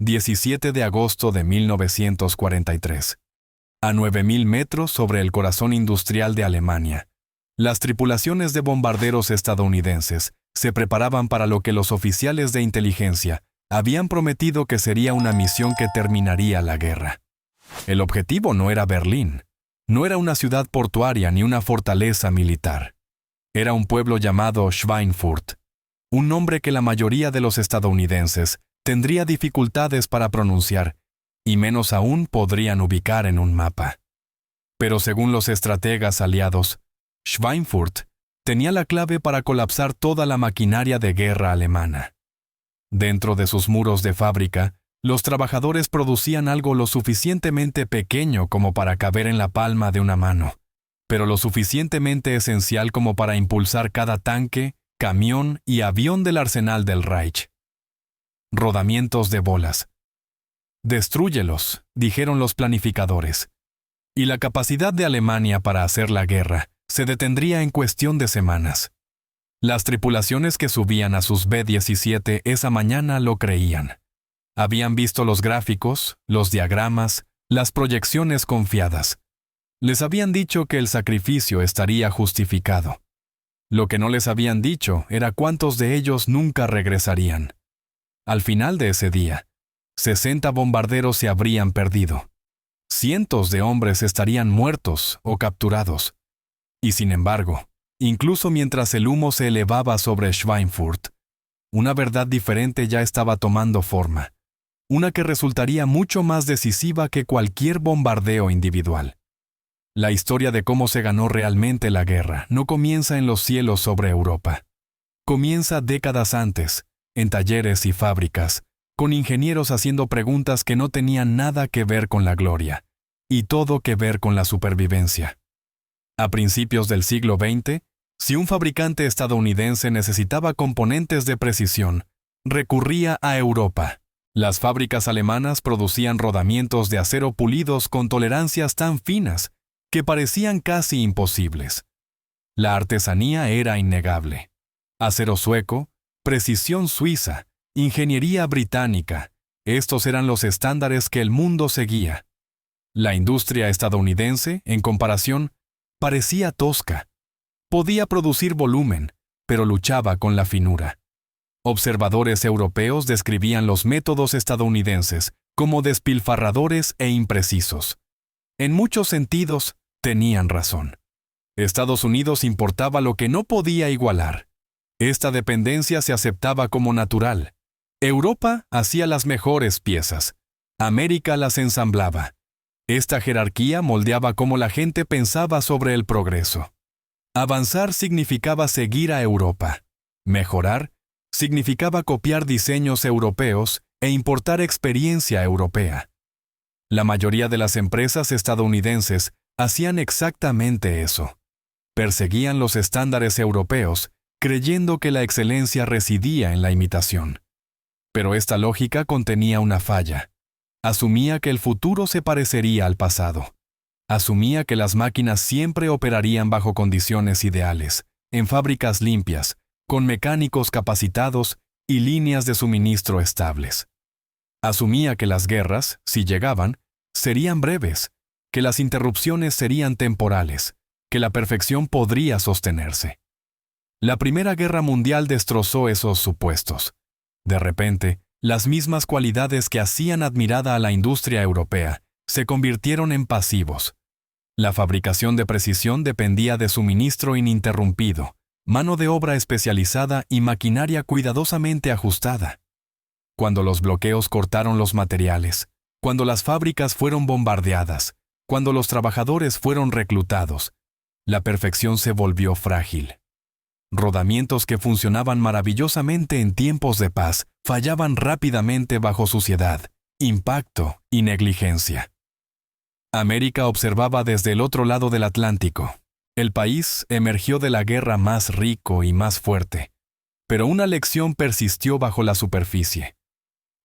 17 de agosto de 1943. A 9.000 metros sobre el corazón industrial de Alemania, las tripulaciones de bombarderos estadounidenses se preparaban para lo que los oficiales de inteligencia habían prometido que sería una misión que terminaría la guerra. El objetivo no era Berlín, no era una ciudad portuaria ni una fortaleza militar. Era un pueblo llamado Schweinfurt, un nombre que la mayoría de los estadounidenses tendría dificultades para pronunciar y menos aún podrían ubicar en un mapa. Pero según los estrategas aliados, Schweinfurt tenía la clave para colapsar toda la maquinaria de guerra alemana. Dentro de sus muros de fábrica, los trabajadores producían algo lo suficientemente pequeño como para caber en la palma de una mano, pero lo suficientemente esencial como para impulsar cada tanque, camión y avión del arsenal del Reich. Rodamientos de bolas. «Destrúyelos», dijeron los planificadores. Y la capacidad de Alemania para hacer la guerra se detendría en cuestión de semanas. Las tripulaciones que subían a sus B-17 esa mañana lo creían. Habían visto los gráficos, los diagramas, las proyecciones confiadas. Les habían dicho que el sacrificio estaría justificado. Lo que no les habían dicho era cuántos de ellos nunca regresarían. Al final de ese día, 60 bombarderos se habrían perdido. Cientos de hombres estarían muertos o capturados. Y sin embargo, incluso mientras el humo se elevaba sobre Schweinfurt, una verdad diferente ya estaba tomando forma, una que resultaría mucho más decisiva que cualquier bombardeo individual. La historia de cómo se ganó realmente la guerra no comienza en los cielos sobre Europa. Comienza décadas antes, en talleres y fábricas, con ingenieros haciendo preguntas que no tenían nada que ver con la gloria, y todo que ver con la supervivencia. A principios del siglo XX, si un fabricante estadounidense necesitaba componentes de precisión, recurría a Europa. Las fábricas alemanas producían rodamientos de acero pulidos con tolerancias tan finas que parecían casi imposibles. La artesanía era innegable. Acero sueco, precisión suiza, ingeniería británica, estos eran los estándares que el mundo seguía. La industria estadounidense, en comparación, parecía tosca. Podía producir volumen, pero luchaba con la finura. Observadores europeos describían los métodos estadounidenses como despilfarradores e imprecisos. En muchos sentidos, tenían razón. Estados Unidos importaba lo que no podía igualar. Esta dependencia se aceptaba como natural. Europa hacía las mejores piezas. América las ensamblaba. Esta jerarquía moldeaba cómo la gente pensaba sobre el progreso. Avanzar significaba seguir a Europa. Mejorar significaba copiar diseños europeos e importar experiencia europea. La mayoría de las empresas estadounidenses hacían exactamente eso. Perseguían los estándares europeos, creyendo que la excelencia residía en la imitación. Pero esta lógica contenía una falla. Asumía que el futuro se parecería al pasado. Asumía que las máquinas siempre operarían bajo condiciones ideales, en fábricas limpias, con mecánicos capacitados y líneas de suministro estables. Asumía que las guerras, si llegaban, serían breves, que las interrupciones serían temporales, que la perfección podría sostenerse. La Primera Guerra Mundial destrozó esos supuestos. De repente, las mismas cualidades que hacían admirada a la industria europea se convirtieron en pasivos. La fabricación de precisión dependía de suministro ininterrumpido, mano de obra especializada y maquinaria cuidadosamente ajustada. Cuando los bloqueos cortaron los materiales, cuando las fábricas fueron bombardeadas, cuando los trabajadores fueron reclutados, la perfección se volvió frágil. Rodamientos que funcionaban maravillosamente en tiempos de paz fallaban rápidamente bajo suciedad, impacto y negligencia. América observaba desde el otro lado del Atlántico. El país emergió de la guerra más rico y más fuerte, pero una lección persistió bajo la superficie.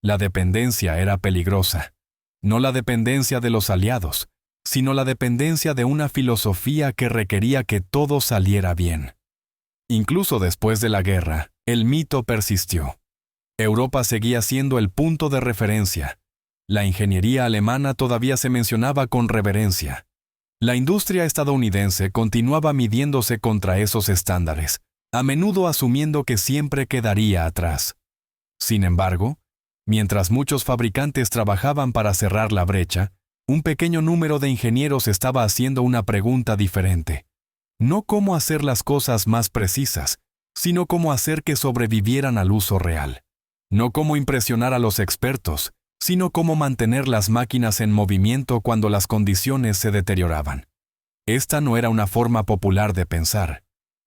La dependencia era peligrosa, no la dependencia de los aliados, sino la dependencia de una filosofía que requería que todo saliera bien. Incluso después de la guerra, el mito persistió. Europa seguía siendo el punto de referencia. La ingeniería alemana todavía se mencionaba con reverencia. La industria estadounidense continuaba midiéndose contra esos estándares, a menudo asumiendo que siempre quedaría atrás. Sin embargo, mientras muchos fabricantes trabajaban para cerrar la brecha, un pequeño número de ingenieros estaba haciendo una pregunta diferente. No cómo hacer las cosas más precisas, sino cómo hacer que sobrevivieran al uso real. No cómo impresionar a los expertos, sino cómo mantener las máquinas en movimiento cuando las condiciones se deterioraban. Esta no era una forma popular de pensar.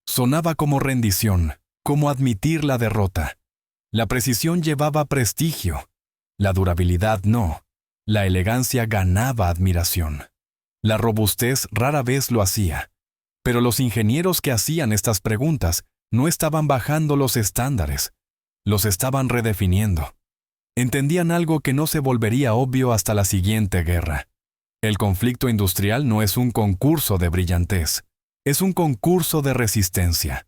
Sonaba como rendición, como admitir la derrota. La precisión llevaba prestigio. La durabilidad no. La elegancia ganaba admiración. La robustez rara vez lo hacía. Pero los ingenieros que hacían estas preguntas no estaban bajando los estándares. Los estaban redefiniendo. Entendían algo que no se volvería obvio hasta la siguiente guerra. El conflicto industrial no es un concurso de brillantez, es un concurso de resistencia.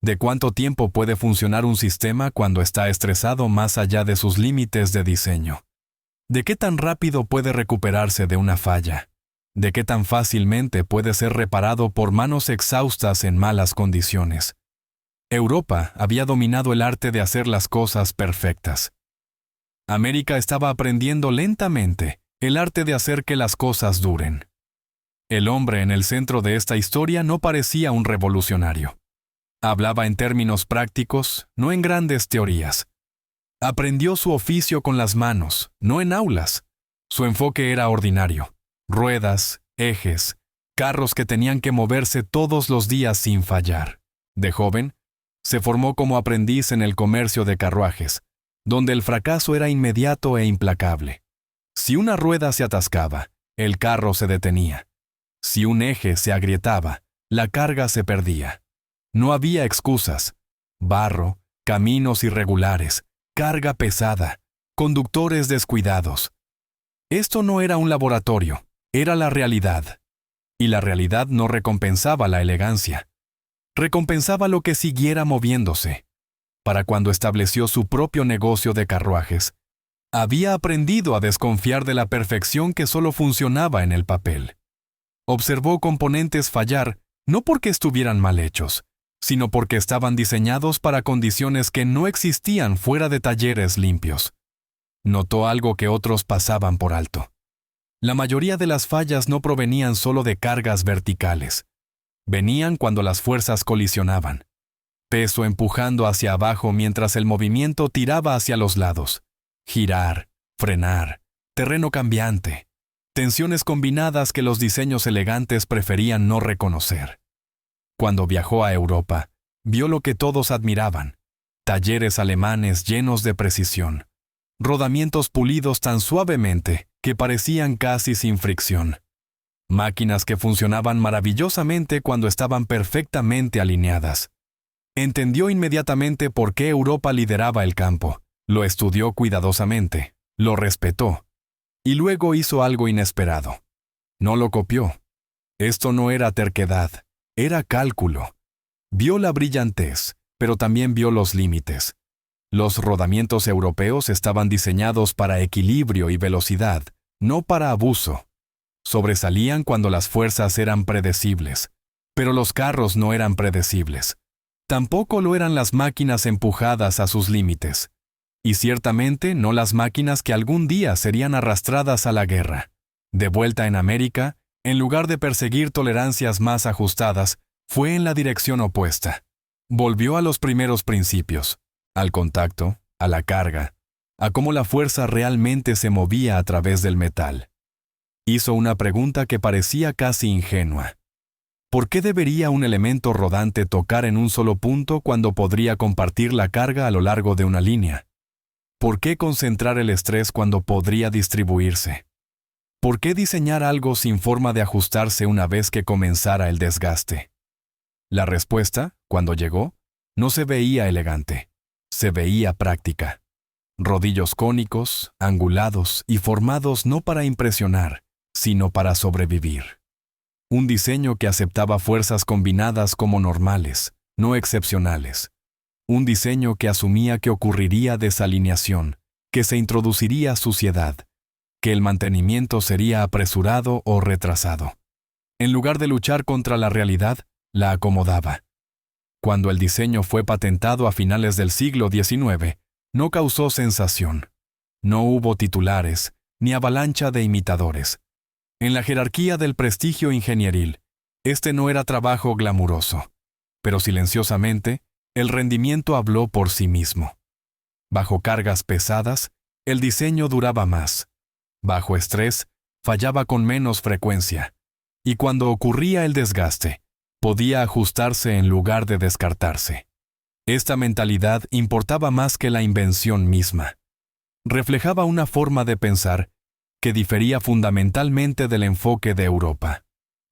¿De cuánto tiempo puede funcionar un sistema cuando está estresado más allá de sus límites de diseño? ¿De qué tan rápido puede recuperarse de una falla? ¿De qué tan fácilmente puede ser reparado por manos exhaustas en malas condiciones? Europa había dominado el arte de hacer las cosas perfectas. América estaba aprendiendo lentamente el arte de hacer que las cosas duren. El hombre en el centro de esta historia no parecía un revolucionario. Hablaba en términos prácticos, no en grandes teorías. Aprendió su oficio con las manos, no en aulas. Su enfoque era ordinario. Ruedas, ejes, carros que tenían que moverse todos los días sin fallar. De joven, se formó como aprendiz en el comercio de carruajes, donde el fracaso era inmediato e implacable. Si una rueda se atascaba, el carro se detenía. Si un eje se agrietaba, la carga se perdía. No había excusas. Barro, caminos irregulares, carga pesada, conductores descuidados. Esto no era un laboratorio, era la realidad. Y la realidad no recompensaba la elegancia. Recompensaba lo que siguiera moviéndose. Para cuando estableció su propio negocio de carruajes, había aprendido a desconfiar de la perfección que solo funcionaba en el papel. Observó componentes fallar no porque estuvieran mal hechos, sino porque estaban diseñados para condiciones que no existían fuera de talleres limpios. Notó algo que otros pasaban por alto. La mayoría de las fallas no provenían solo de cargas verticales. Venían cuando las fuerzas colisionaban. Peso empujando hacia abajo mientras el movimiento tiraba hacia los lados. Girar, frenar, terreno cambiante. Tensiones combinadas que los diseños elegantes preferían no reconocer. Cuando viajó a Europa, vio lo que todos admiraban. Talleres alemanes llenos de precisión. Rodamientos pulidos tan suavemente que parecían casi sin fricción. Máquinas que funcionaban maravillosamente cuando estaban perfectamente alineadas. Entendió inmediatamente por qué Europa lideraba el campo, lo estudió cuidadosamente, lo respetó, y luego hizo algo inesperado. No lo copió. Esto no era terquedad, era cálculo. Vio la brillantez, pero también vio los límites. Los rodamientos europeos estaban diseñados para equilibrio y velocidad, no para abuso. Sobresalían cuando las fuerzas eran predecibles, pero los carros no eran predecibles. Tampoco lo eran las máquinas empujadas a sus límites. Y ciertamente no las máquinas que algún día serían arrastradas a la guerra. De vuelta en América, en lugar de perseguir tolerancias más ajustadas, fue en la dirección opuesta. Volvió a los primeros principios, al contacto, a la carga, a cómo la fuerza realmente se movía a través del metal. Hizo una pregunta que parecía casi ingenua. ¿Por qué debería un elemento rodante tocar en un solo punto cuando podría compartir la carga a lo largo de una línea? ¿Por qué concentrar el estrés cuando podría distribuirse? ¿Por qué diseñar algo sin forma de ajustarse una vez que comenzara el desgaste? La respuesta, cuando llegó, no se veía elegante, se veía práctica. Rodillos cónicos, angulados y formados no para impresionar, sino para sobrevivir. Un diseño que aceptaba fuerzas combinadas como normales, no excepcionales. Un diseño que asumía que ocurriría desalineación, que se introduciría suciedad, que el mantenimiento sería apresurado o retrasado. En lugar de luchar contra la realidad, la acomodaba. Cuando el diseño fue patentado a finales del siglo XIX, no causó sensación. No hubo titulares, ni avalancha de imitadores. En la jerarquía del prestigio ingenieril, este no era trabajo glamuroso, pero silenciosamente, el rendimiento habló por sí mismo. Bajo cargas pesadas, el diseño duraba más. Bajo estrés, fallaba con menos frecuencia. Y cuando ocurría el desgaste, podía ajustarse en lugar de descartarse. Esta mentalidad importaba más que la invención misma. Reflejaba una forma de pensar que difería fundamentalmente del enfoque de Europa,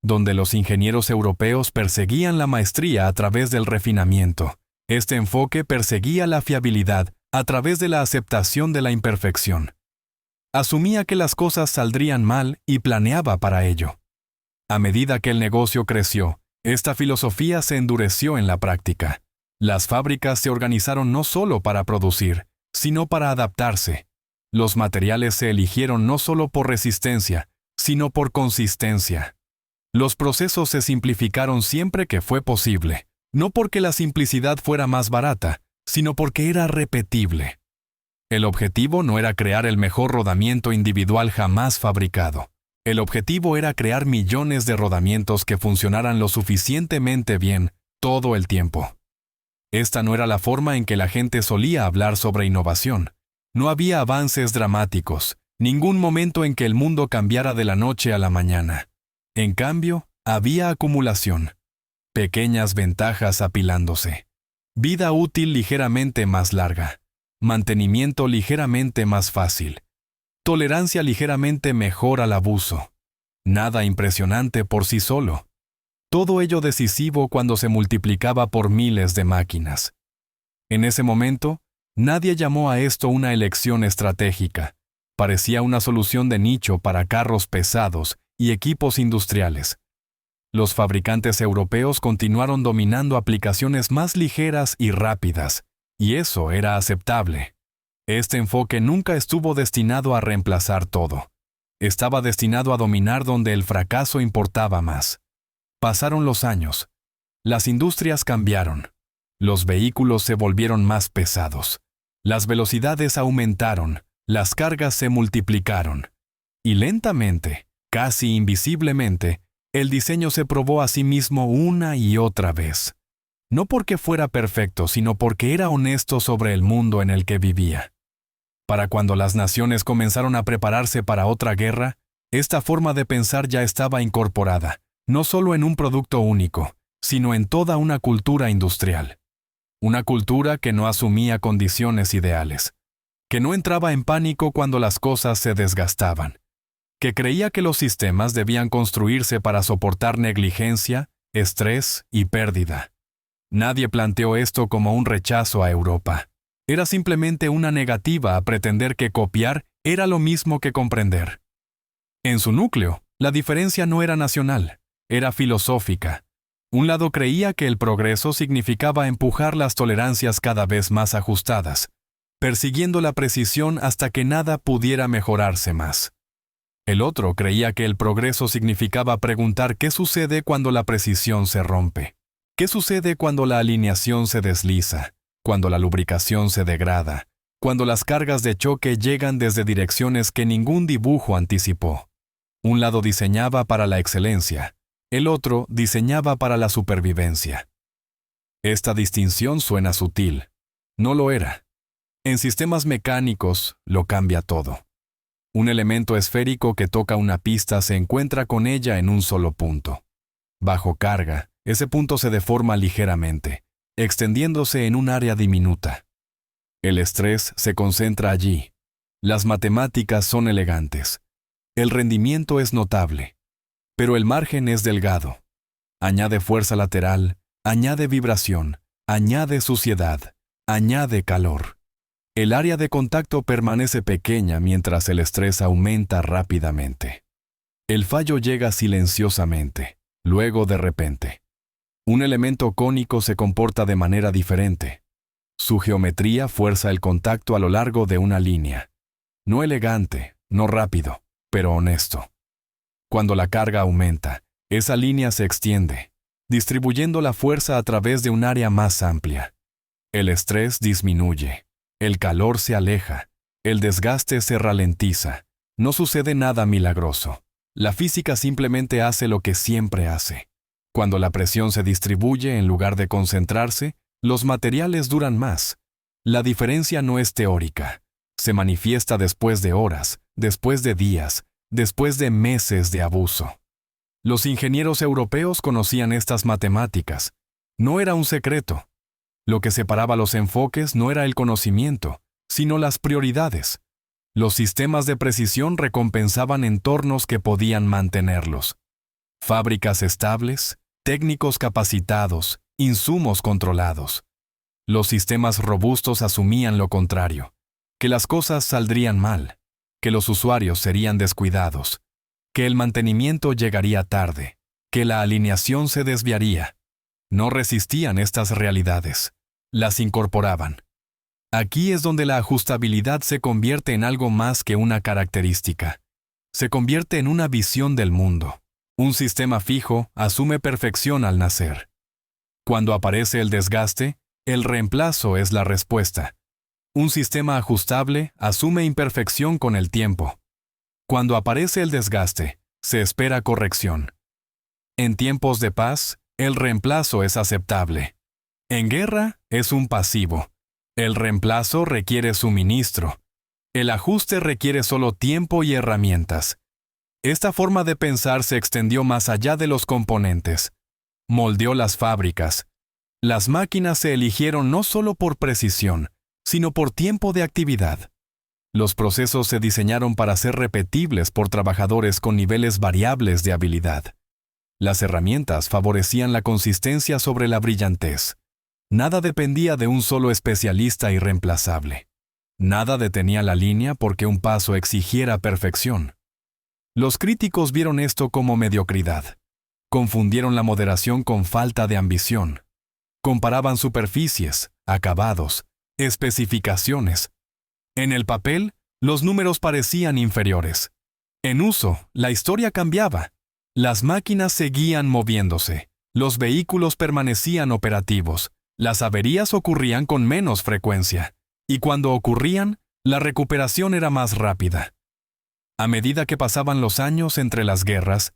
donde los ingenieros europeos perseguían la maestría a través del refinamiento. Este enfoque perseguía la fiabilidad a través de la aceptación de la imperfección. Asumía que las cosas saldrían mal y planeaba para ello. A medida que el negocio creció, esta filosofía se endureció en la práctica. Las fábricas se organizaron no solo para producir, sino para adaptarse. Los materiales se eligieron no solo por resistencia, sino por consistencia. Los procesos se simplificaron siempre que fue posible, no porque la simplicidad fuera más barata, sino porque era repetible. El objetivo no era crear el mejor rodamiento individual jamás fabricado. El objetivo era crear millones de rodamientos que funcionaran lo suficientemente bien todo el tiempo. Esta no era la forma en que la gente solía hablar sobre innovación. No había avances dramáticos, ningún momento en que el mundo cambiara de la noche a la mañana. En cambio, había acumulación, pequeñas ventajas apilándose, vida útil ligeramente más larga, mantenimiento ligeramente más fácil, tolerancia ligeramente mejor al abuso. Nada impresionante por sí solo. Todo ello decisivo cuando se multiplicaba por miles de máquinas. En ese momento, nadie llamó a esto una elección estratégica. Parecía una solución de nicho para carros pesados y equipos industriales. Los fabricantes europeos continuaron dominando aplicaciones más ligeras y rápidas, y eso era aceptable. Este enfoque nunca estuvo destinado a reemplazar todo. Estaba destinado a dominar donde el fracaso importaba más. Pasaron los años. Las industrias cambiaron. Los vehículos se volvieron más pesados. Las velocidades aumentaron. Las cargas se multiplicaron. Y lentamente, casi invisiblemente, el diseño se probó a sí mismo una y otra vez. No porque fuera perfecto, sino porque era honesto sobre el mundo en el que vivía. Para cuando las naciones comenzaron a prepararse para otra guerra, esta forma de pensar ya estaba incorporada, no solo en un producto único, sino en toda una cultura industrial. Una cultura que no asumía condiciones ideales, que no entraba en pánico cuando las cosas se desgastaban, que creía que los sistemas debían construirse para soportar negligencia, estrés y pérdida. Nadie planteó esto como un rechazo a Europa. Era simplemente una negativa a pretender que copiar era lo mismo que comprender. En su núcleo, la diferencia no era nacional, era filosófica. Un lado creía que el progreso significaba empujar las tolerancias cada vez más ajustadas, persiguiendo la precisión hasta que nada pudiera mejorarse más. El otro creía que el progreso significaba preguntar qué sucede cuando la precisión se rompe, qué sucede cuando la alineación se desliza, cuando la lubricación se degrada, cuando las cargas de choque llegan desde direcciones que ningún dibujo anticipó. Un lado diseñaba para la excelencia, el otro diseñaba para la supervivencia. Esta distinción suena sutil. No lo era. En sistemas mecánicos lo cambia todo. Un elemento esférico que toca una pista se encuentra con ella en un solo punto. Bajo carga, ese punto se deforma ligeramente, extendiéndose en un área diminuta. El estrés se concentra allí. Las matemáticas son elegantes. El rendimiento es notable. Pero el margen es delgado. Añade fuerza lateral, añade vibración, añade suciedad, añade calor. El área de contacto permanece pequeña mientras el estrés aumenta rápidamente. El fallo llega silenciosamente, luego de repente. Un elemento cónico se comporta de manera diferente. Su geometría fuerza el contacto a lo largo de una línea. No elegante, no rápido, pero honesto. Cuando la carga aumenta, esa línea se extiende, distribuyendo la fuerza a través de un área más amplia. El estrés disminuye, el calor se aleja, el desgaste se ralentiza. No sucede nada milagroso. La física simplemente hace lo que siempre hace. Cuando la presión se distribuye en lugar de concentrarse, los materiales duran más. La diferencia no es teórica. Se manifiesta después de horas, después de días, después de meses de abuso. Los ingenieros europeos conocían estas matemáticas. No era un secreto. Lo que separaba los enfoques no era el conocimiento, sino las prioridades. Los sistemas de precisión recompensaban entornos que podían mantenerlos. Fábricas estables, técnicos capacitados, insumos controlados. Los sistemas robustos asumían lo contrario, que las cosas saldrían mal, que los usuarios serían descuidados, que el mantenimiento llegaría tarde, que la alineación se desviaría. No resistían estas realidades, las incorporaban. Aquí es donde la ajustabilidad se convierte en algo más que una característica. Se convierte en una visión del mundo. Un sistema fijo asume perfección al nacer. Cuando aparece el desgaste, el reemplazo es la respuesta. Un sistema ajustable asume imperfección con el tiempo. Cuando aparece el desgaste, se espera corrección. En tiempos de paz, el reemplazo es aceptable. En guerra, es un pasivo. El reemplazo requiere suministro. El ajuste requiere solo tiempo y herramientas. Esta forma de pensar se extendió más allá de los componentes. Moldeó las fábricas. Las máquinas se eligieron no solo por precisión, sino por tiempo de actividad. Los procesos se diseñaron para ser repetibles por trabajadores con niveles variables de habilidad. Las herramientas favorecían la consistencia sobre la brillantez. Nada dependía de un solo especialista irreemplazable. Nada detenía la línea porque un paso exigiera perfección. Los críticos vieron esto como mediocridad. Confundieron la moderación con falta de ambición. Comparaban superficies, acabados, especificaciones. En el papel, los números parecían inferiores. En uso, la historia cambiaba. Las máquinas seguían moviéndose. Los vehículos permanecían operativos. Las averías ocurrían con menos frecuencia. Y cuando ocurrían, la recuperación era más rápida. A medida que pasaban los años entre las guerras,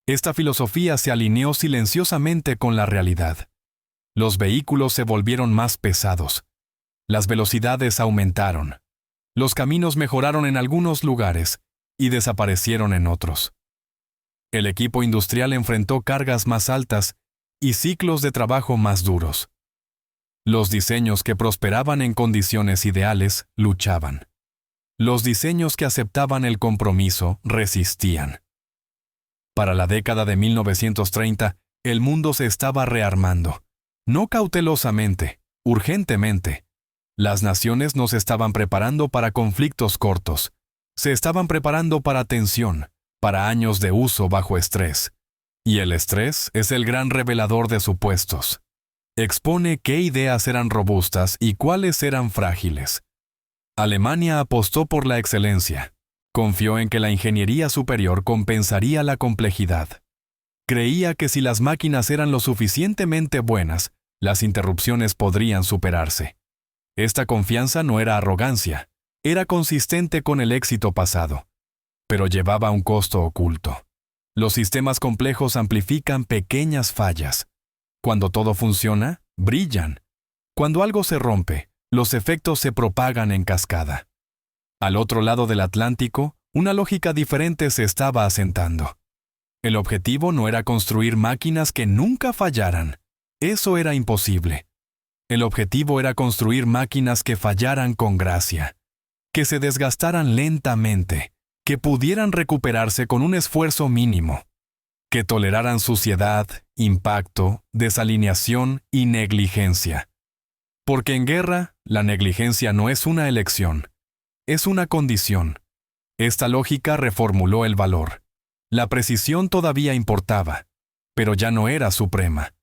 esta filosofía se alineó silenciosamente con la realidad. Los vehículos se volvieron más pesados. Las velocidades aumentaron. Los caminos mejoraron en algunos lugares y desaparecieron en otros. El equipo industrial enfrentó cargas más altas y ciclos de trabajo más duros. Los diseños que prosperaban en condiciones ideales luchaban. Los diseños que aceptaban el compromiso resistían. Para la década de 1930, el mundo se estaba rearmando. No cautelosamente, urgentemente. Las naciones no se estaban preparando para conflictos cortos. Se estaban preparando para tensión, para años de uso bajo estrés. Y el estrés es el gran revelador de supuestos. Expone qué ideas eran robustas y cuáles eran frágiles. Alemania apostó por la excelencia. Confió en que la ingeniería superior compensaría la complejidad. Creía que si las máquinas eran lo suficientemente buenas, las interrupciones podrían superarse. Esta confianza no era arrogancia, era consistente con el éxito pasado, pero llevaba un costo oculto. Los sistemas complejos amplifican pequeñas fallas. Cuando todo funciona, brillan. Cuando algo se rompe, los efectos se propagan en cascada. Al otro lado del Atlántico, una lógica diferente se estaba asentando. El objetivo no era construir máquinas que nunca fallaran. Eso era imposible. El objetivo era construir máquinas que fallaran con gracia, que se desgastaran lentamente, que pudieran recuperarse con un esfuerzo mínimo, que toleraran suciedad, impacto, desalineación y negligencia. Porque en guerra, la negligencia no es una elección, es una condición. Esta lógica reformuló el valor. La precisión todavía importaba, pero ya no era suprema.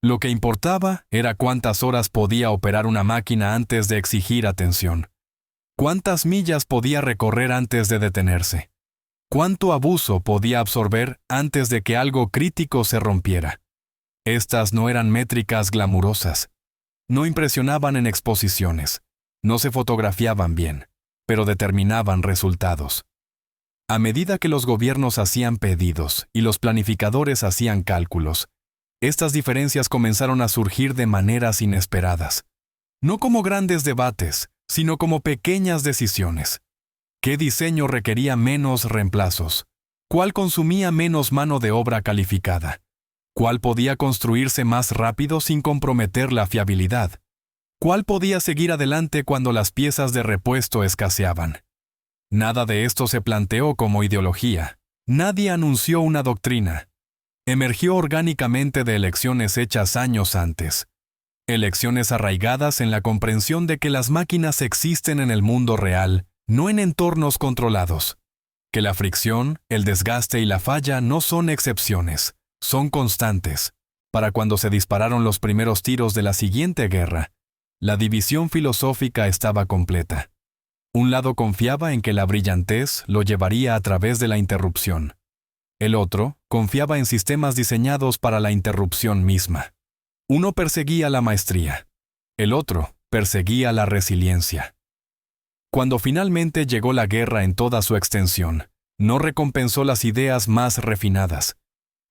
Lo que importaba era cuántas horas podía operar una máquina antes de exigir atención. Cuántas millas podía recorrer antes de detenerse. Cuánto abuso podía absorber antes de que algo crítico se rompiera. Estas no eran métricas glamurosas. No impresionaban en exposiciones. No se fotografiaban bien, pero determinaban resultados. A medida que los gobiernos hacían pedidos y los planificadores hacían cálculos, estas diferencias comenzaron a surgir de maneras inesperadas. No como grandes debates, sino como pequeñas decisiones. ¿Qué diseño requería menos reemplazos? ¿Cuál consumía menos mano de obra calificada? ¿Cuál podía construirse más rápido sin comprometer la fiabilidad? ¿Cuál podía seguir adelante cuando las piezas de repuesto escaseaban? Nada de esto se planteó como ideología. Nadie anunció una doctrina. Emergió orgánicamente de elecciones hechas años antes. Elecciones arraigadas en la comprensión de que las máquinas existen en el mundo real, no en entornos controlados. Que la fricción, el desgaste y la falla no son excepciones, son constantes. Para cuando se dispararon los primeros tiros de la siguiente guerra, la división filosófica estaba completa. Un lado confiaba en que la brillantez lo llevaría a través de la interrupción. El otro confiaba en sistemas diseñados para la interrupción misma. Uno perseguía la maestría. El otro perseguía la resiliencia. Cuando finalmente llegó la guerra en toda su extensión, no recompensó las ideas más refinadas.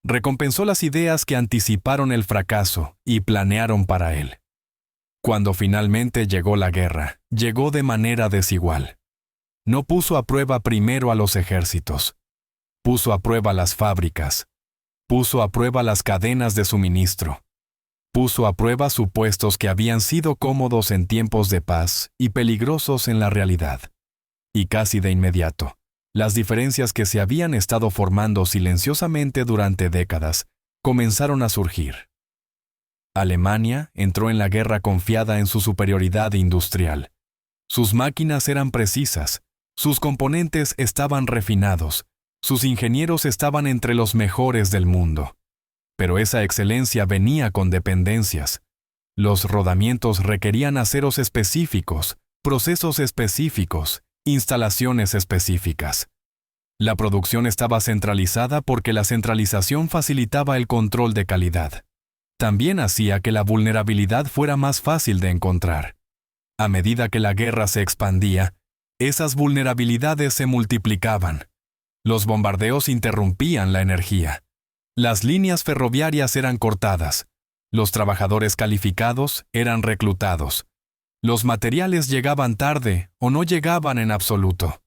Recompensó las ideas que anticiparon el fracaso y planearon para él. Cuando finalmente llegó la guerra, llegó de manera desigual. No puso a prueba primero a los ejércitos. Puso a prueba las fábricas. Puso a prueba las cadenas de suministro. Puso a prueba supuestos que habían sido cómodos en tiempos de paz y peligrosos en la realidad. Y casi de inmediato, las diferencias que se habían estado formando silenciosamente durante décadas comenzaron a surgir. Alemania entró en la guerra confiada en su superioridad industrial. Sus máquinas eran precisas, sus componentes estaban refinados, sus ingenieros estaban entre los mejores del mundo. Pero esa excelencia venía con dependencias. Los rodamientos requerían aceros específicos, procesos específicos, instalaciones específicas. La producción estaba centralizada porque la centralización facilitaba el control de calidad. También hacía que la vulnerabilidad fuera más fácil de encontrar. A medida que la guerra se expandía, esas vulnerabilidades se multiplicaban. Los bombardeos interrumpían la energía. Las líneas ferroviarias eran cortadas. Los trabajadores calificados eran reclutados. Los materiales llegaban tarde o no llegaban en absoluto.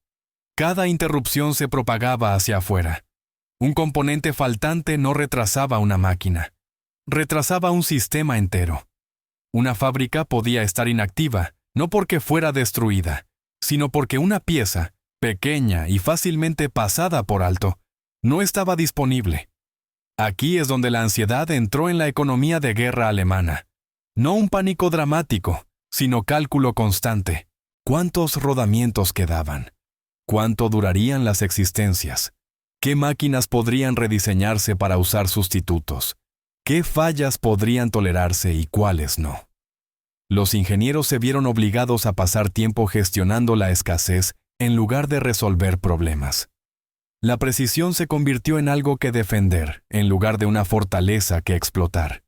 Cada interrupción se propagaba hacia afuera. Un componente faltante no retrasaba una máquina. Retrasaba un sistema entero. Una fábrica podía estar inactiva, no porque fuera destruida, sino porque una pieza, pequeña y fácilmente pasada por alto, no estaba disponible. Aquí es donde la ansiedad entró en la economía de guerra alemana. No un pánico dramático, sino cálculo constante. ¿Cuántos rodamientos quedaban? ¿Cuánto durarían las existencias? ¿Qué máquinas podrían rediseñarse para usar sustitutos? ¿Qué fallas podrían tolerarse y cuáles no? Los ingenieros se vieron obligados a pasar tiempo gestionando la escasez en lugar de resolver problemas. La precisión se convirtió en algo que defender, en lugar de una fortaleza que explotar.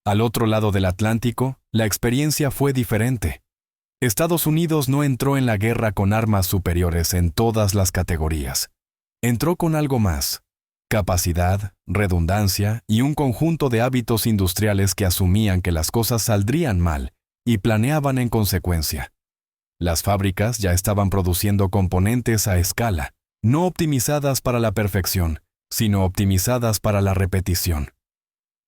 Al otro lado del Atlántico, la experiencia fue diferente. Estados Unidos no entró en la guerra con armas superiores en todas las categorías. Entró con algo más: capacidad, redundancia y un conjunto de hábitos industriales que asumían que las cosas saldrían mal y planeaban en consecuencia. Las fábricas ya estaban produciendo componentes a escala, no optimizadas para la perfección, sino optimizadas para la repetición.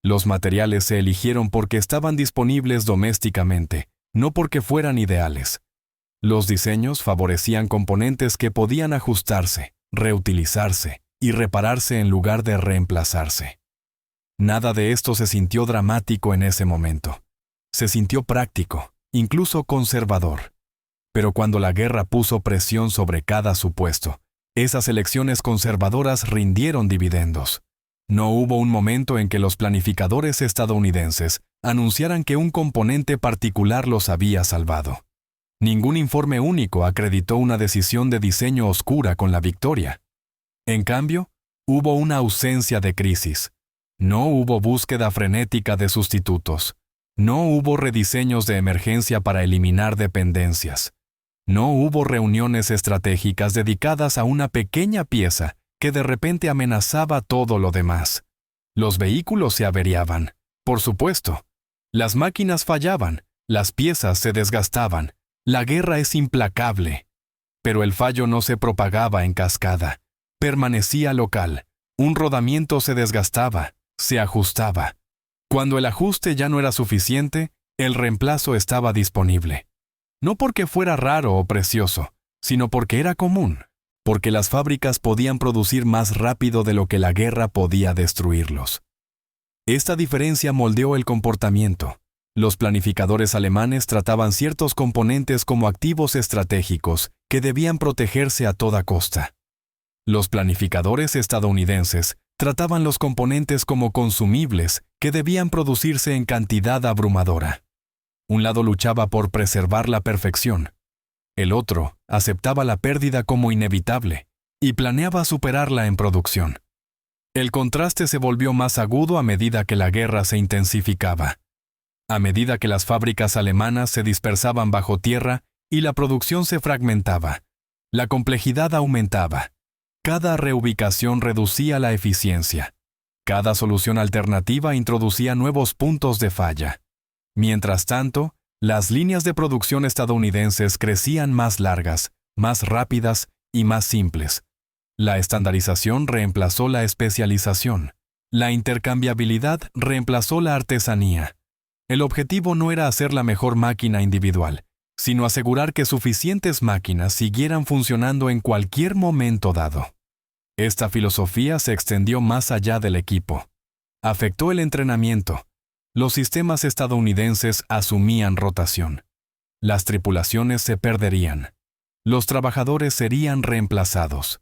Los materiales se eligieron porque estaban disponibles domésticamente, no porque fueran ideales. Los diseños favorecían componentes que podían ajustarse, reutilizarse y repararse en lugar de reemplazarse. Nada de esto se sintió dramático en ese momento. Se sintió práctico, incluso conservador. Pero cuando la guerra puso presión sobre cada supuesto, esas elecciones conservadoras rindieron dividendos. No hubo un momento en que los planificadores estadounidenses anunciaran que un componente particular los había salvado. Ningún informe único acreditó una decisión de diseño oscura con la victoria. En cambio, hubo una ausencia de crisis. No hubo búsqueda frenética de sustitutos. No hubo rediseños de emergencia para eliminar dependencias. No hubo reuniones estratégicas dedicadas a una pequeña pieza que de repente amenazaba todo lo demás. Los vehículos se averiaban, por supuesto. Las máquinas fallaban, las piezas se desgastaban. La guerra es implacable. Pero el fallo no se propagaba en cascada. Permanecía local. Un rodamiento se desgastaba, se ajustaba. Cuando el ajuste ya no era suficiente, el reemplazo estaba disponible. No porque fuera raro o precioso, sino porque era común, porque las fábricas podían producir más rápido de lo que la guerra podía destruirlos. Esta diferencia moldeó el comportamiento. Los planificadores alemanes trataban ciertos componentes como activos estratégicos que debían protegerse a toda costa. Los planificadores estadounidenses trataban los componentes como consumibles que debían producirse en cantidad abrumadora. Un lado luchaba por preservar la perfección. El otro aceptaba la pérdida como inevitable y planeaba superarla en producción. El contraste se volvió más agudo a medida que la guerra se intensificaba. A medida que las fábricas alemanas se dispersaban bajo tierra y la producción se fragmentaba, la complejidad aumentaba. Cada reubicación reducía la eficiencia. Cada solución alternativa introducía nuevos puntos de falla. Mientras tanto, las líneas de producción estadounidenses crecían más largas, más rápidas y más simples. La estandarización reemplazó la especialización. La intercambiabilidad reemplazó la artesanía. El objetivo no era hacer la mejor máquina individual, sino asegurar que suficientes máquinas siguieran funcionando en cualquier momento dado. Esta filosofía se extendió más allá del equipo. Afectó el entrenamiento. Los sistemas estadounidenses asumían rotación. Las tripulaciones se perderían. Los trabajadores serían reemplazados.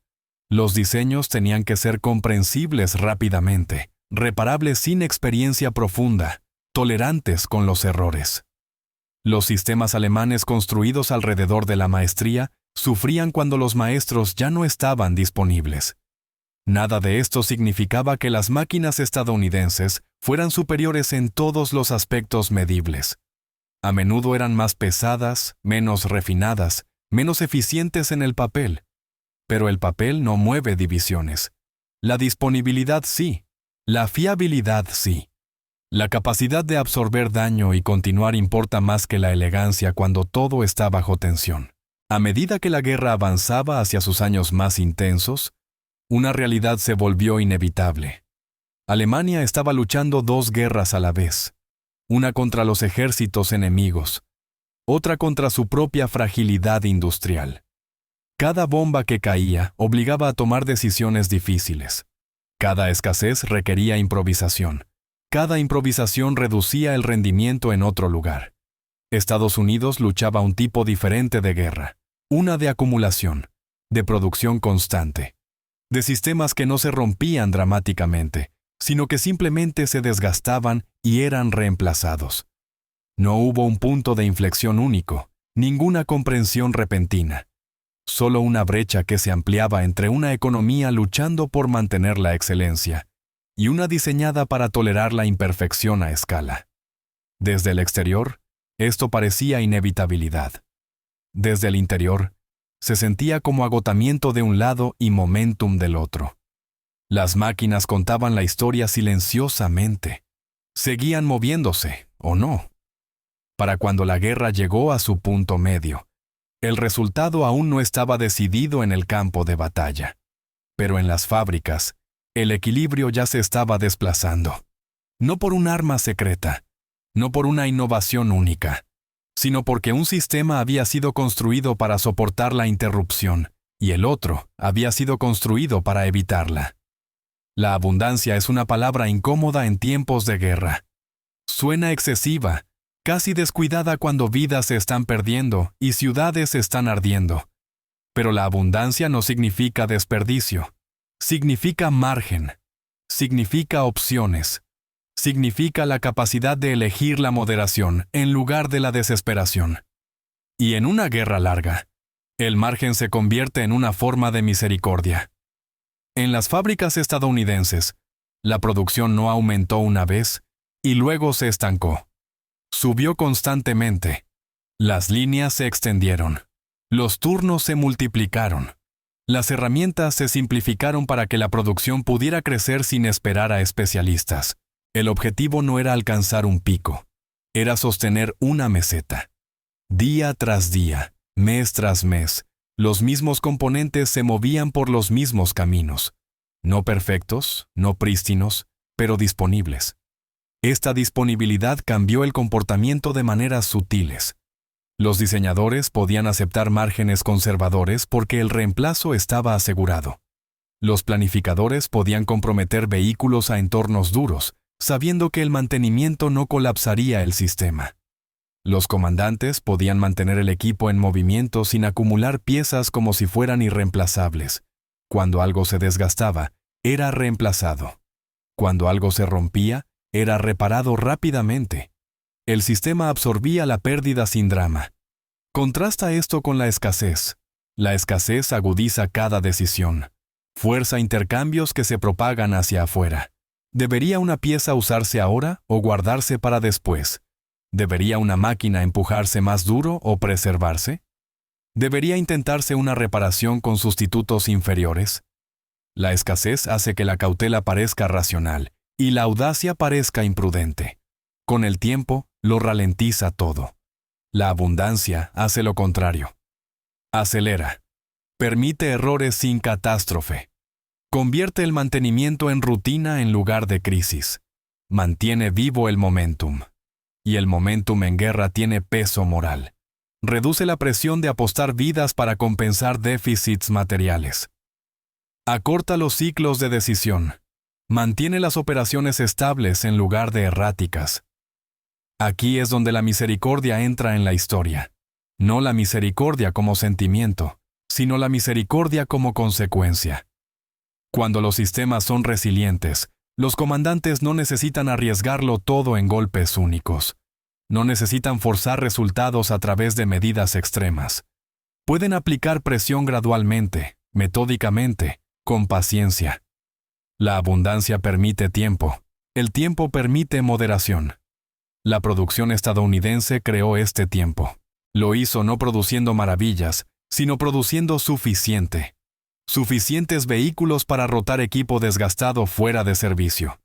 Los diseños tenían que ser comprensibles rápidamente, reparables sin experiencia profunda, tolerantes con los errores. Los sistemas alemanes construidos alrededor de la maestría sufrían cuando los maestros ya no estaban disponibles. Nada de esto significaba que las máquinas estadounidenses fueran superiores en todos los aspectos medibles. A menudo eran más pesadas, menos refinadas, menos eficientes en el papel. Pero el papel no mueve divisiones. La disponibilidad sí. La fiabilidad sí. La capacidad de absorber daño y continuar importa más que la elegancia cuando todo está bajo tensión. A medida que la guerra avanzaba hacia sus años más intensos, una realidad se volvió inevitable. Alemania estaba luchando dos guerras a la vez, una contra los ejércitos enemigos, otra contra su propia fragilidad industrial. Cada bomba que caía obligaba a tomar decisiones difíciles. Cada escasez requería improvisación. Cada improvisación reducía el rendimiento en otro lugar. Estados Unidos luchaba un tipo diferente de guerra, una de acumulación, de producción constante, de sistemas que no se rompían dramáticamente, sino que simplemente se desgastaban y eran reemplazados. No hubo un punto de inflexión único, ninguna comprensión repentina. Solo una brecha que se ampliaba entre una economía luchando por mantener la excelencia y una diseñada para tolerar la imperfección a escala. Desde el exterior, esto parecía inevitabilidad. Desde el interior, se sentía como agotamiento de un lado y momentum del otro. Las máquinas contaban la historia silenciosamente. Seguían moviéndose, ¿o no? Para cuando la guerra llegó a su punto medio, el resultado aún no estaba decidido en el campo de batalla. Pero en las fábricas, el equilibrio ya se estaba desplazando. No por un arma secreta, no por una innovación única, sino porque un sistema había sido construido para soportar la interrupción y el otro había sido construido para evitarla. La abundancia es una palabra incómoda en tiempos de guerra. Suena excesiva, casi descuidada cuando vidas se están perdiendo y ciudades están ardiendo. Pero la abundancia no significa desperdicio, significa margen, significa opciones. Significa la capacidad de elegir la moderación en lugar de la desesperación. Y en una guerra larga, el margen se convierte en una forma de misericordia. En las fábricas estadounidenses, la producción no aumentó una vez y luego se estancó. Subió constantemente. Las líneas se extendieron. Los turnos se multiplicaron. Las herramientas se simplificaron para que la producción pudiera crecer sin esperar a especialistas. El objetivo no era alcanzar un pico, era sostener una meseta. Día tras día, mes tras mes, los mismos componentes se movían por los mismos caminos. No perfectos, no prístinos, pero disponibles. Esta disponibilidad cambió el comportamiento de maneras sutiles. Los diseñadores podían aceptar márgenes conservadores porque el reemplazo estaba asegurado. Los planificadores podían comprometer vehículos a entornos duros, sabiendo que el mantenimiento no colapsaría el sistema. Los comandantes podían mantener el equipo en movimiento sin acumular piezas como si fueran irreemplazables. Cuando algo se desgastaba, era reemplazado. Cuando algo se rompía, era reparado rápidamente. El sistema absorbía la pérdida sin drama. Contrasta esto con la escasez. La escasez agudiza cada decisión. Fuerza intercambios que se propagan hacia afuera. ¿Debería una pieza usarse ahora o guardarse para después? ¿Debería una máquina empujarse más duro o preservarse? ¿Debería intentarse una reparación con sustitutos inferiores? La escasez hace que la cautela parezca racional y la audacia parezca imprudente. Con el tiempo, lo ralentiza todo. La abundancia hace lo contrario. Acelera. Permite errores sin catástrofe. Convierte el mantenimiento en rutina en lugar de crisis. Mantiene vivo el momentum. Y el momentum en guerra tiene peso moral. Reduce la presión de apostar vidas para compensar déficits materiales. Acorta los ciclos de decisión. Mantiene las operaciones estables en lugar de erráticas. Aquí es donde la misericordia entra en la historia. No la misericordia como sentimiento, sino la misericordia como consecuencia. Cuando los sistemas son resilientes, los comandantes no necesitan arriesgarlo todo en golpes únicos. No necesitan forzar resultados a través de medidas extremas. Pueden aplicar presión gradualmente, metódicamente, con paciencia. La abundancia permite tiempo. El tiempo permite moderación. La producción estadounidense creó este tiempo. Lo hizo no produciendo maravillas, sino produciendo suficiente. Suficientes vehículos para rotar equipo desgastado fuera de servicio.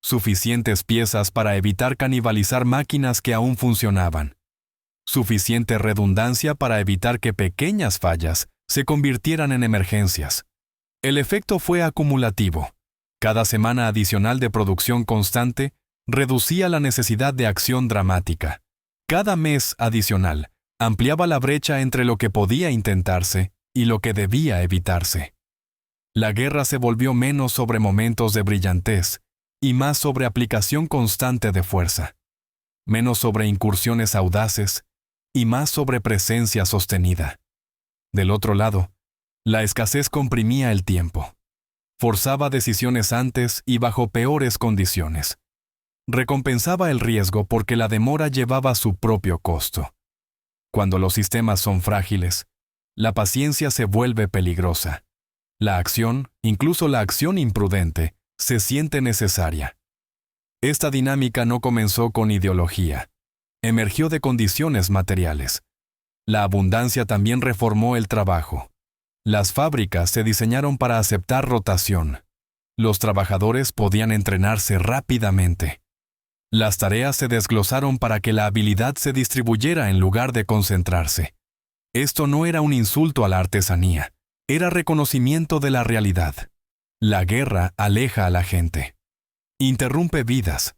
Suficientes piezas para evitar canibalizar máquinas que aún funcionaban. Suficiente redundancia para evitar que pequeñas fallas se convirtieran en emergencias. El efecto fue acumulativo. Cada semana adicional de producción constante reducía la necesidad de acción dramática. Cada mes adicional ampliaba la brecha entre lo que podía intentarse y lo que debía evitarse. La guerra se volvió menos sobre momentos de brillantez y más sobre aplicación constante de fuerza. Menos sobre incursiones audaces y más sobre presencia sostenida. Del otro lado, la escasez comprimía el tiempo. Forzaba decisiones antes y bajo peores condiciones. Recompensaba el riesgo porque la demora llevaba su propio costo. Cuando los sistemas son frágiles, la paciencia se vuelve peligrosa. La acción, incluso la acción imprudente, se siente necesaria. Esta dinámica no comenzó con ideología. Emergió de condiciones materiales. La abundancia también reformó el trabajo. Las fábricas se diseñaron para aceptar rotación. Los trabajadores podían entrenarse rápidamente. Las tareas se desglosaron para que la habilidad se distribuyera en lugar de concentrarse. Esto no era un insulto a la artesanía, era reconocimiento de la realidad. La guerra aleja a la gente. Interrumpe vidas.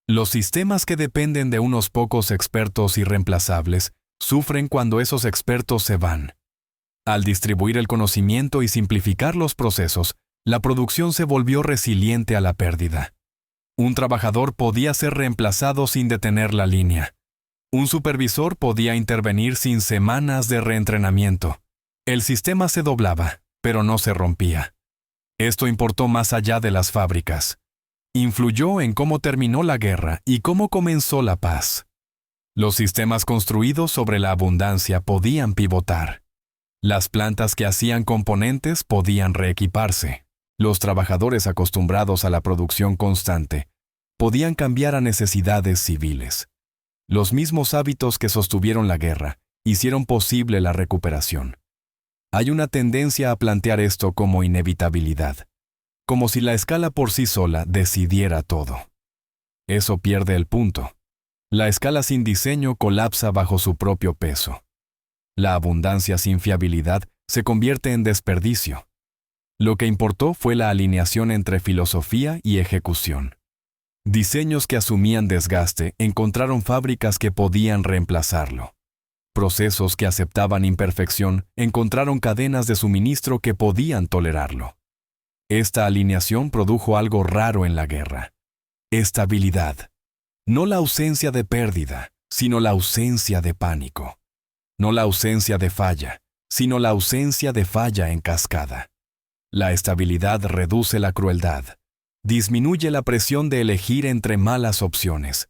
Los sistemas que dependen de unos pocos expertos irreemplazables sufren cuando esos expertos se van. Al distribuir el conocimiento y simplificar los procesos, la producción se volvió resiliente a la pérdida. Un trabajador podía ser reemplazado sin detener la línea. Un supervisor podía intervenir sin semanas de reentrenamiento. El sistema se doblaba, pero no se rompía. Esto importó más allá de las fábricas. Influyó en cómo terminó la guerra y cómo comenzó la paz. Los sistemas construidos sobre la abundancia podían pivotar. Las plantas que hacían componentes podían reequiparse. Los trabajadores acostumbrados a la producción constante podían cambiar a necesidades civiles. Los mismos hábitos que sostuvieron la guerra hicieron posible la recuperación. Hay una tendencia a plantear esto como inevitabilidad, como si la escala por sí sola decidiera todo. Eso pierde el punto. La escala sin diseño colapsa bajo su propio peso. La abundancia sin fiabilidad se convierte en desperdicio. Lo que importó fue la alineación entre filosofía y ejecución. Diseños que asumían desgaste encontraron fábricas que podían reemplazarlo. Procesos que aceptaban imperfección encontraron cadenas de suministro que podían tolerarlo. Esta alineación produjo algo raro en la guerra: estabilidad. No la ausencia de pérdida, sino la ausencia de pánico. No la ausencia de falla, sino la ausencia de falla en cascada. La estabilidad reduce la crueldad, disminuye la presión de elegir entre malas opciones.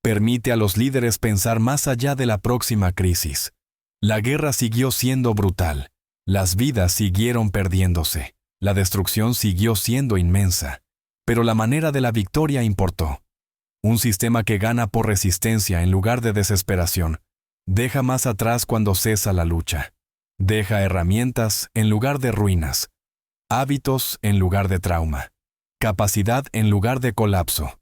Permite a los líderes pensar más allá de la próxima crisis. La guerra siguió siendo brutal. Las vidas siguieron perdiéndose. La destrucción siguió siendo inmensa. Pero la manera de la victoria importó. Un sistema que gana por resistencia en lugar de desesperación deja más atrás cuando cesa la lucha. Deja herramientas en lugar de ruinas. Hábitos en lugar de trauma. Capacidad en lugar de colapso.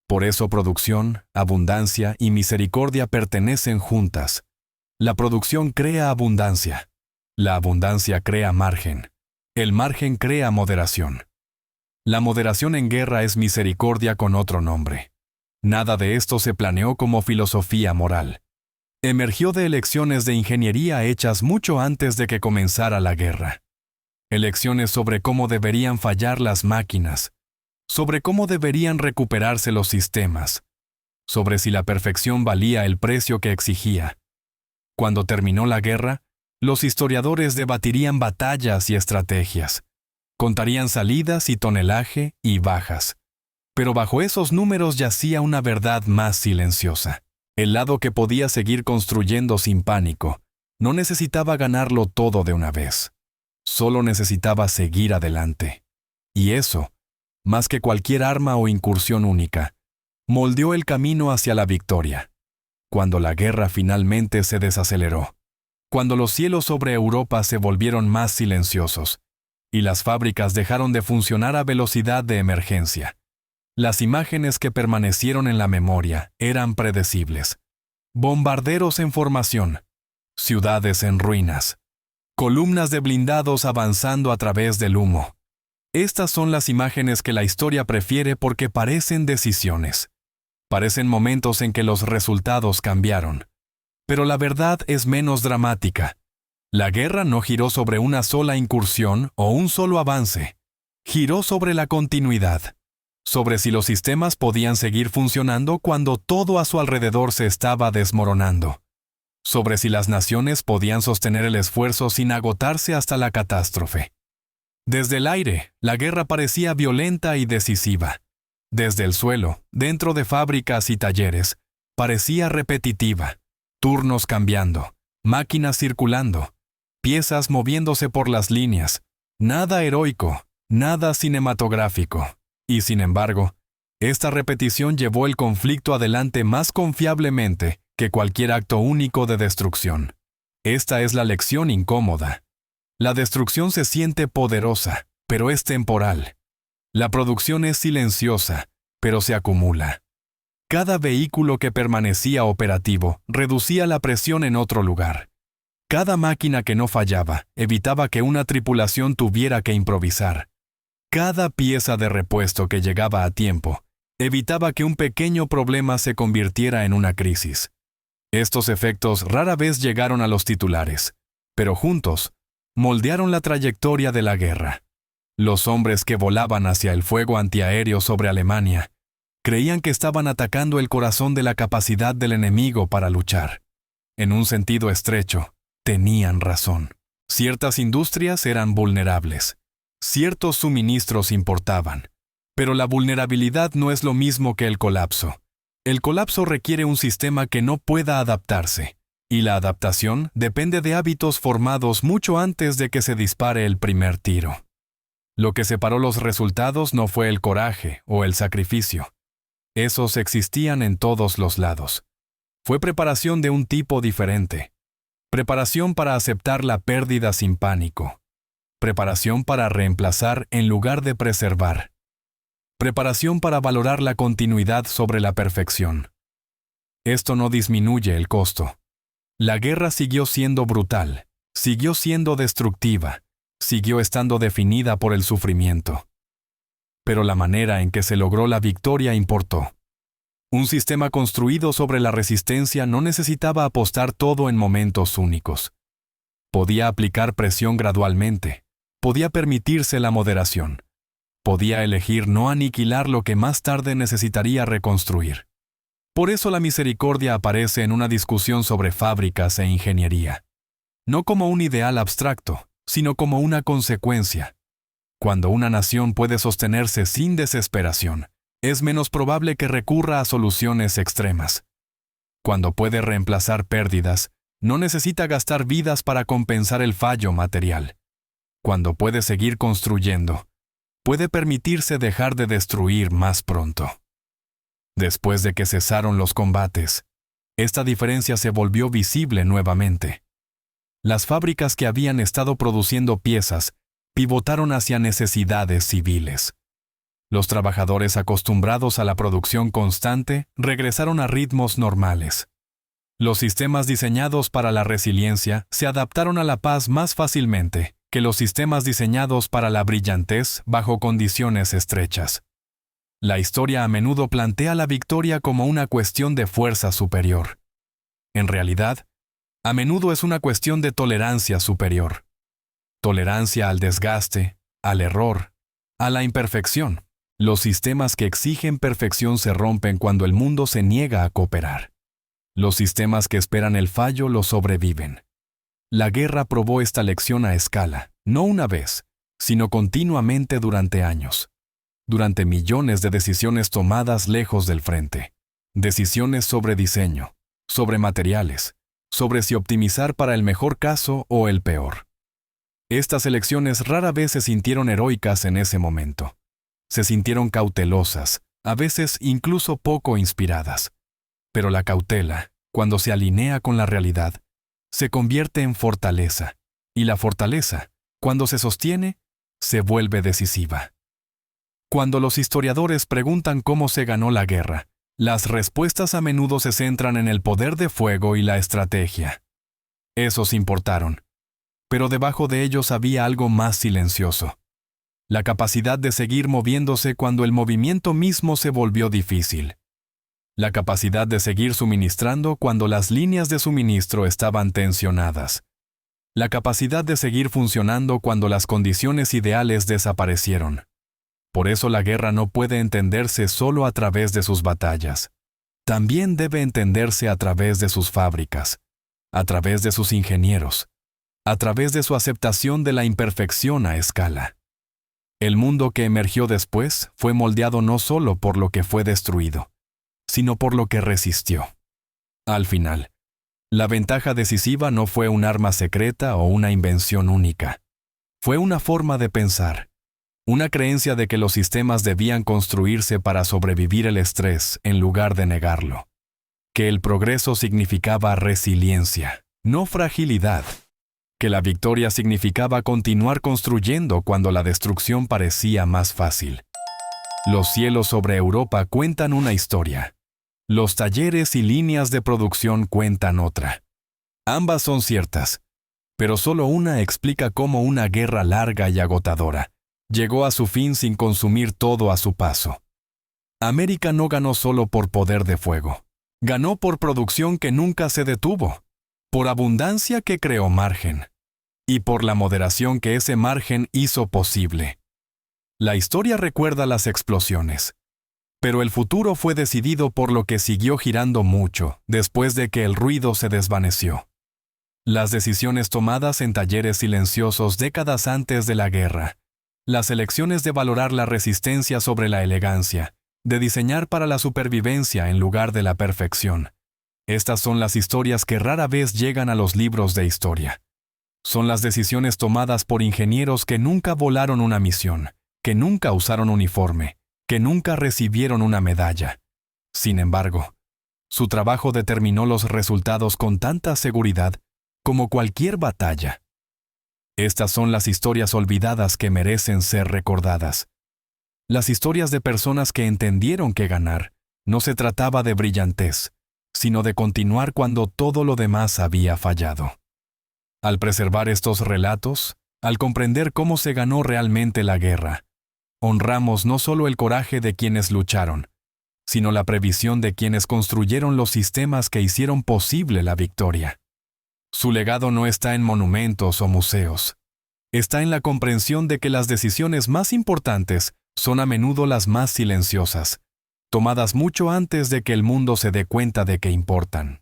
Por eso producción, abundancia y misericordia pertenecen juntas. La producción crea abundancia. La abundancia crea margen. El margen crea moderación. La moderación en guerra es misericordia con otro nombre. Nada de esto se planeó como filosofía moral. Emergió de elecciones de ingeniería hechas mucho antes de que comenzara la guerra. Elecciones sobre cómo deberían fallar las máquinas, sobre cómo deberían recuperarse los sistemas, sobre si la perfección valía el precio que exigía. Cuando terminó la guerra, los historiadores debatirían batallas y estrategias, contarían salidas y tonelaje y bajas. Pero bajo esos números yacía una verdad más silenciosa. El lado que podía seguir construyendo sin pánico no necesitaba ganarlo todo de una vez. Solo necesitaba seguir adelante. Y eso, más que cualquier arma o incursión única, moldeó el camino hacia la victoria. Cuando la guerra finalmente se desaceleró, cuando los cielos sobre Europa se volvieron más silenciosos y las fábricas dejaron de funcionar a velocidad de emergencia, las imágenes que permanecieron en la memoria eran predecibles. Bombarderos en formación, ciudades en ruinas, columnas de blindados avanzando a través del humo. Estas son las imágenes que la historia prefiere porque parecen decisiones. Parecen momentos en que los resultados cambiaron. Pero la verdad es menos dramática. La guerra no giró sobre una sola incursión o un solo avance. Giró sobre la continuidad. Sobre si los sistemas podían seguir funcionando cuando todo a su alrededor se estaba desmoronando. Sobre si las naciones podían sostener el esfuerzo sin agotarse hasta la catástrofe. Desde el aire, la guerra parecía violenta y decisiva. Desde el suelo, dentro de fábricas y talleres, parecía repetitiva. Turnos cambiando, máquinas circulando, piezas moviéndose por las líneas. Nada heroico, nada cinematográfico. Y sin embargo, esta repetición llevó el conflicto adelante más confiablemente que cualquier acto único de destrucción. Esta es la lección incómoda. La destrucción se siente poderosa, pero es temporal. La producción es silenciosa, pero se acumula. Cada vehículo que permanecía operativo reducía la presión en otro lugar. Cada máquina que no fallaba evitaba que una tripulación tuviera que improvisar. Cada pieza de repuesto que llegaba a tiempo evitaba que un pequeño problema se convirtiera en una crisis. Estos efectos rara vez llegaron a los titulares, pero juntos moldearon la trayectoria de la guerra. Los hombres que volaban hacia el fuego antiaéreo sobre Alemania creían que estaban atacando el corazón de la capacidad del enemigo para luchar. En un sentido estrecho, tenían razón. Ciertas industrias eran vulnerables. Ciertos suministros importaban. Pero la vulnerabilidad no es lo mismo que el colapso. El colapso requiere un sistema que no pueda adaptarse, y la adaptación depende de hábitos formados mucho antes de que se dispare el primer tiro. Lo que separó los resultados no fue el coraje o el sacrificio. Esos existían en todos los lados. Fue preparación de un tipo diferente. Preparación para aceptar la pérdida sin pánico. Preparación para reemplazar en lugar de preservar. Preparación para valorar la continuidad sobre la perfección. Esto no disminuye el costo. La guerra siguió siendo brutal, siguió siendo destructiva, siguió estando definida por el sufrimiento. Pero la manera en que se logró la victoria importó. Un sistema construido sobre la resistencia no necesitaba apostar todo en momentos únicos. Podía aplicar presión gradualmente, podía permitirse la moderación. Podía elegir no aniquilar lo que más tarde necesitaría reconstruir. Por eso la misericordia aparece en una discusión sobre fábricas e ingeniería. No como un ideal abstracto, sino como una consecuencia. Cuando una nación puede sostenerse sin desesperación, es menos probable que recurra a soluciones extremas. Cuando puede reemplazar pérdidas, no necesita gastar vidas para compensar el fallo material. Cuando puede seguir construyendo, puede permitirse dejar de destruir más pronto. Después de que cesaron los combates, esta diferencia se volvió visible nuevamente. Las fábricas que habían estado produciendo piezas pivotaron hacia necesidades civiles. Los trabajadores acostumbrados a la producción constante regresaron a ritmos normales. Los sistemas diseñados para la resiliencia se adaptaron a la paz más fácilmente que los sistemas diseñados para la brillantez bajo condiciones estrechas. La historia a menudo plantea la victoria como una cuestión de fuerza superior. En realidad, a menudo es una cuestión de tolerancia superior. Tolerancia al desgaste, al error, a la imperfección. Los sistemas que exigen perfección se rompen cuando el mundo se niega a cooperar. Los sistemas que esperan el fallo lo sobreviven. La guerra probó esta lección a escala, no una vez, sino continuamente durante años. Durante millones de decisiones tomadas lejos del frente. Decisiones sobre diseño, sobre materiales, sobre si optimizar para el mejor caso o el peor. Estas elecciones rara vez se sintieron heroicas en ese momento. Se sintieron cautelosas, a veces incluso poco inspiradas. Pero la cautela, cuando se alinea con la realidad, se convierte en fortaleza, y la fortaleza, cuando se sostiene, se vuelve decisiva. Cuando los historiadores preguntan cómo se ganó la guerra, las respuestas a menudo se centran en el poder de fuego y la estrategia. Esos importaron, pero debajo de ellos había algo más silencioso. La capacidad de seguir moviéndose cuando el movimiento mismo se volvió difícil. La capacidad de seguir suministrando cuando las líneas de suministro estaban tensionadas. La capacidad de seguir funcionando cuando las condiciones ideales desaparecieron. Por eso la guerra no puede entenderse solo a través de sus batallas. También debe entenderse a través de sus fábricas, a través de sus ingenieros, a través de su aceptación de la imperfección a escala. El mundo que emergió después fue moldeado no solo por lo que fue destruido, sino por lo que resistió. Al final, la ventaja decisiva no fue un arma secreta o una invención única. Fue una forma de pensar, una creencia de que los sistemas debían construirse para sobrevivir el estrés en lugar de negarlo. Que el progreso significaba resiliencia, no fragilidad. Que la victoria significaba continuar construyendo cuando la destrucción parecía más fácil. Los cielos sobre Europa cuentan una historia. Los talleres y líneas de producción cuentan otra. Ambas son ciertas, pero solo una explica cómo una guerra larga y agotadora llegó a su fin sin consumir todo a su paso. América no ganó solo por poder de fuego. Ganó por producción que nunca se detuvo, por abundancia que creó margen, y por la moderación que ese margen hizo posible. La historia recuerda las explosiones, pero el futuro fue decidido por lo que siguió girando mucho después de que el ruido se desvaneció. Las decisiones tomadas en talleres silenciosos décadas antes de la guerra Las elecciones de valorar la resistencia sobre la elegancia, de diseñar para la supervivencia en lugar de la perfección. Estas son las historias que rara vez llegan a los libros de historia. Son las decisiones tomadas por ingenieros que nunca volaron una misión, que nunca usaron uniforme, que nunca recibieron una medalla. Sin embargo, su trabajo determinó los resultados con tanta seguridad como cualquier batalla. Estas son las historias olvidadas que merecen ser recordadas. Las historias de personas que entendieron que ganar no se trataba de brillantez, sino de continuar cuando todo lo demás había fallado. Al preservar estos relatos, al comprender cómo se ganó realmente la guerra, honramos no solo el coraje de quienes lucharon, sino la previsión de quienes construyeron los sistemas que hicieron posible la victoria. Su legado no está en monumentos o museos. Está en la comprensión de que las decisiones más importantes son a menudo las más silenciosas, tomadas mucho antes de que el mundo se dé cuenta de que importan.